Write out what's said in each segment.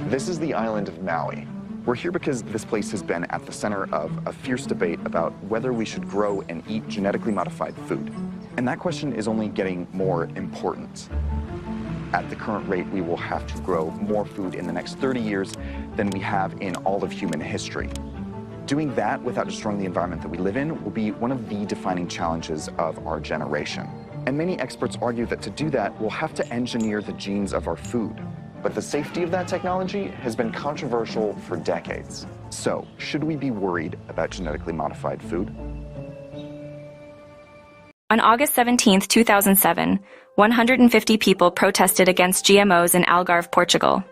This is the island of Maui. We're here because this place has been at the center of a fierce debate about whether we should grow and eat genetically modified food. And that question is only getting more important. At the current rate, we will have to grow more food in the next 30 years than we have in all of human history. Doing that without destroying the environment that we live in will be one of the defining challenges of our generation. And many experts argue that to do that, we'll have to engineer the genes of our food. But the safety of that technology has been controversial for decades. So, should we be worried about genetically modified food? On August 17, 2007, 150 people protested against GMOs in Algarve, Portugal.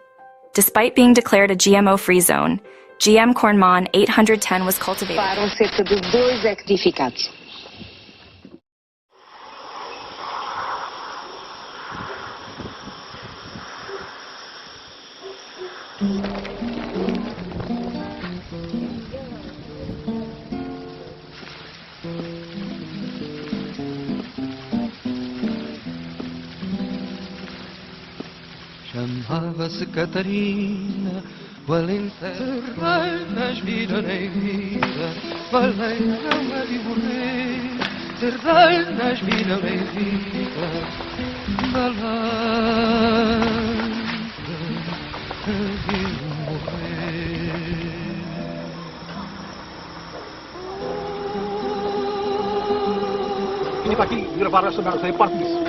Despite being declared a GMO-free zone, GM corn MON 810 was cultivated. Para cerca de 2 hectarificados. Chamava-se Catarina, Valenterra nas vida nem vida, Valenterra de morrer, Terra nas vida nem vida, Valenterra de morrer. Vim para aqui gravar esta merda, sei parte disso.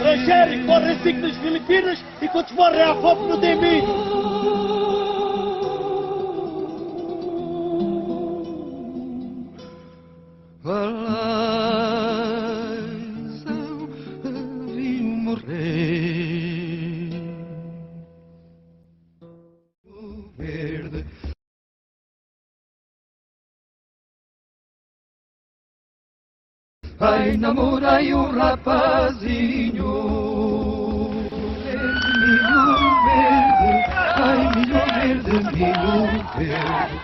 Rogério, corre 5 nas Filipinas e quando morrem à fome não tem milho. Ai, namorai rapazinho, verde, ai, milho verde, milho verde.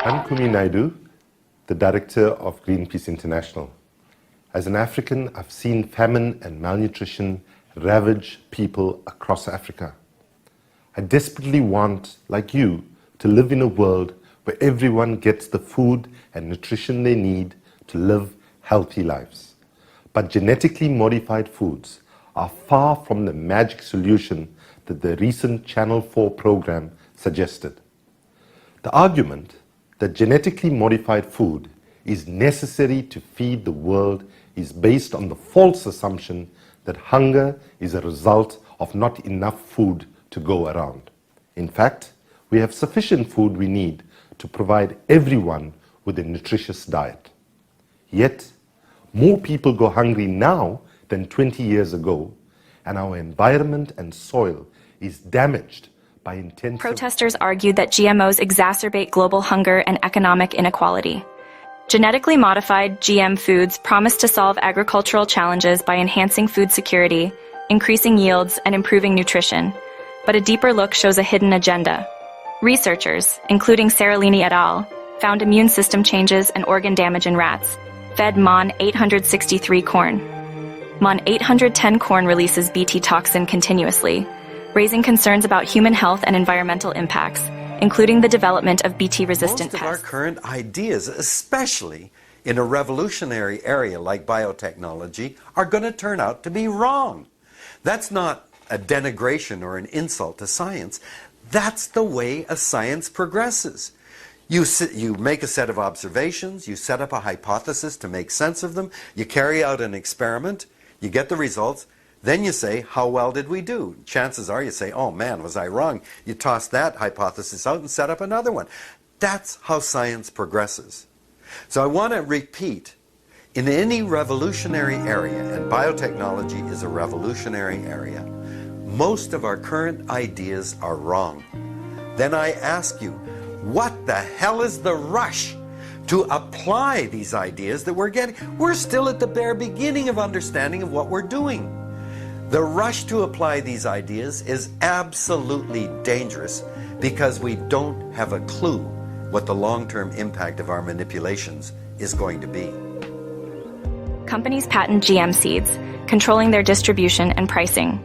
I'm Kumi Naidu, the director of Greenpeace International. As an African, I've seen famine and malnutrition ravage people across Africa. I desperately want, like you, to live in a world where everyone gets the food and nutrition they need to live healthy lives. But genetically modified foods are far from the magic solution that the recent Channel 4 program suggested. The argument that genetically modified food is necessary to feed the world is based on the false assumption that hunger is a result of not enough food to go around. In fact, we have sufficient food we need to provide everyone with a nutritious diet. Yet, more people go hungry now than 20 years ago, and our environment and soil is damaged by intensive... Protesters argued that GMOs exacerbate global hunger and economic inequality. Genetically modified GM foods promise to solve agricultural challenges by enhancing food security, increasing yields, and improving nutrition. But a deeper look shows a hidden agenda. Researchers, including Seralini et al., found immune system changes and organ damage in rats, fed MON 863 corn. MON 810 corn releases Bt toxin continuously, raising concerns about human health and environmental impacts, including the development of Bt-resistant pests. Most of our current ideas, especially in a revolutionary area like biotechnology, are going to turn out to be wrong. That's not a denigration or an insult to science. That's the way a science progresses. You make a set of observations, you set up a hypothesis to make sense of them, you carry out an experiment, you get the results, then you say, how well did we do? Chances are you say, oh man, was I wrong? You toss that hypothesis out and set up another one. That's how science progresses. So I want to repeat, in any revolutionary area, and biotechnology is a revolutionary area, most of our current ideas are wrong. Then I ask you, what the hell is the rush to apply these ideas that we're getting? We're still at the bare beginning of understanding of what we're doing. The rush to apply these ideas is absolutely dangerous because we don't have a clue what the long-term impact of our manipulations is going to be. Companies patent GM seeds, controlling their distribution and pricing.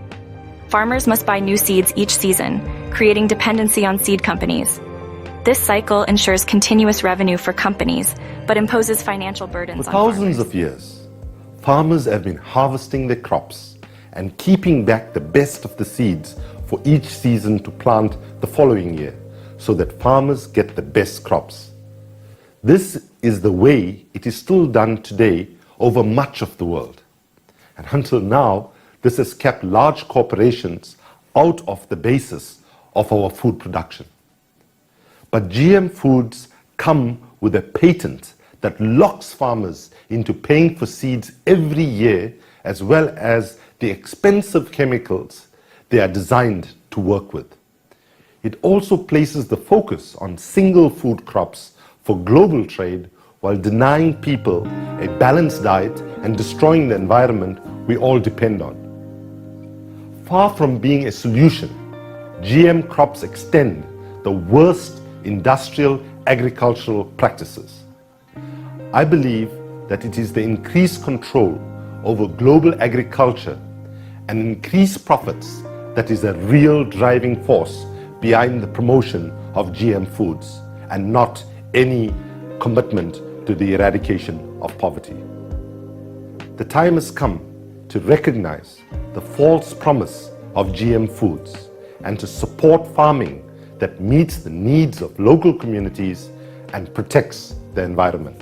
Farmers must buy new seeds each season, creating dependency on seed companies. This cycle ensures continuous revenue for companies, but imposes financial burdens For on thousands farmers. of years, farmers have been harvesting their crops and keeping back the best of the seeds for each season to plant the following year, so that farmers get the best crops. This is the way it is still done today over much of the world. And until now, this has kept large corporations out of the basis of our food production. But GM foods come with a patent that locks farmers into paying for seeds every year, as well as the expensive chemicals they are designed to work with. It also places the focus on single food crops for global trade, while denying people a balanced diet and destroying the environment we all depend on. Far from being a solution, GM crops extend the worst industrial agricultural practices. I believe that it is the increased control over global agriculture and increased profits that is a real driving force behind the promotion of GM foods, and not any commitment to the eradication of poverty. The time has come to recognize the false promise of GM foods and to support farming that meets the needs of local communities and protects the environment.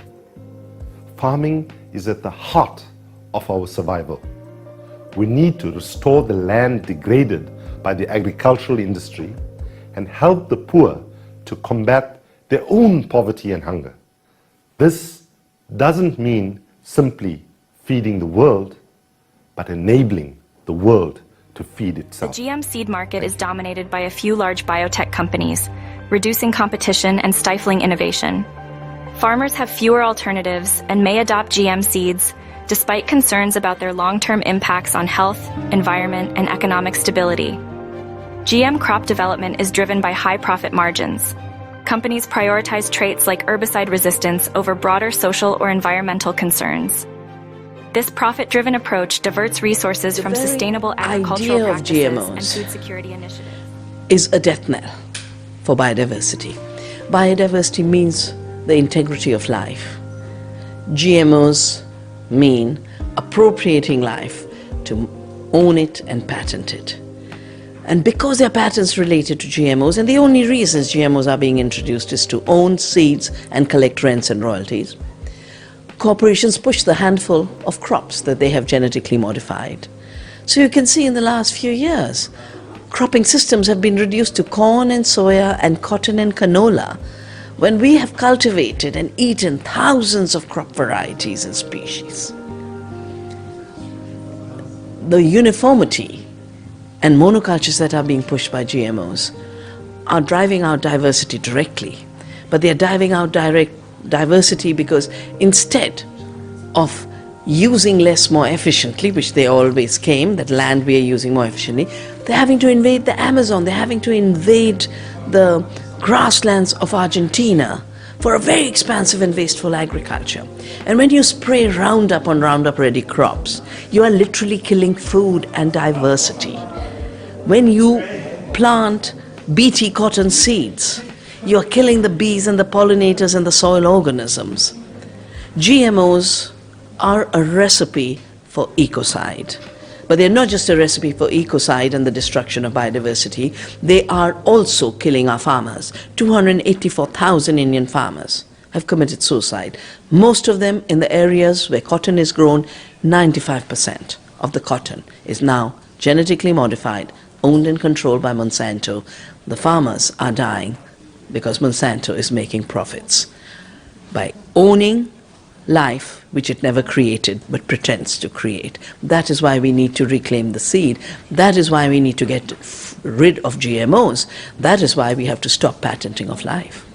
Farming is at the heart of our survival. We need to restore the land degraded by the agricultural industry and help the poor to combat their own poverty and hunger. This doesn't mean simply feeding the world, but enabling the world to feed The itself. GM seed market is dominated by a few large biotech companies, reducing competition and stifling innovation. Farmers have fewer alternatives and may adopt GM seeds, despite concerns about their long-term impacts on health, environment, and economic stability. GM crop development is driven by high profit margins. Companies prioritize traits like herbicide resistance over broader social or environmental concerns. This profit-driven approach diverts resources from very sustainable agricultural idea of practices and GMOs food security initiatives. is a death knell for biodiversity. Biodiversity means the integrity of life. GMOs mean appropriating life to own it and patent it. And because there are patents related to GMOs, and the only reasons GMOs are being introduced is to own seeds and collect rents and royalties, corporations push the handful of crops that they have genetically modified. So you can see in the last few years, cropping systems have been reduced to corn and soya and cotton and canola, when we have cultivated and eaten thousands of crop varieties and species. The uniformity and monocultures that are being pushed by GMOs are driving out diversity directly, but they are driving out diversity because instead of using less more efficiently, which they always claim that land we are using more efficiently, they're having to invade the Amazon, they're having to invade the grasslands of Argentina for a very expansive and wasteful agriculture. And when you spray Roundup on Roundup ready crops, you are literally killing food and diversity. When you plant Bt cotton seeds, you are killing the bees and the pollinators and the soil organisms. GMOs are a recipe for ecocide. But they're not just a recipe for ecocide and the destruction of biodiversity, they are also killing our farmers. 284,000 Indian farmers have committed suicide. Most of them in the areas where cotton is grown. 95% of the cotton is now genetically modified, owned and controlled by Monsanto. The farmers are dying because Monsanto is making profits by owning life which it never created but pretends to create. That is why we need to reclaim the seed. That is why we need to get rid of GMOs. That is why we have to stop patenting of life.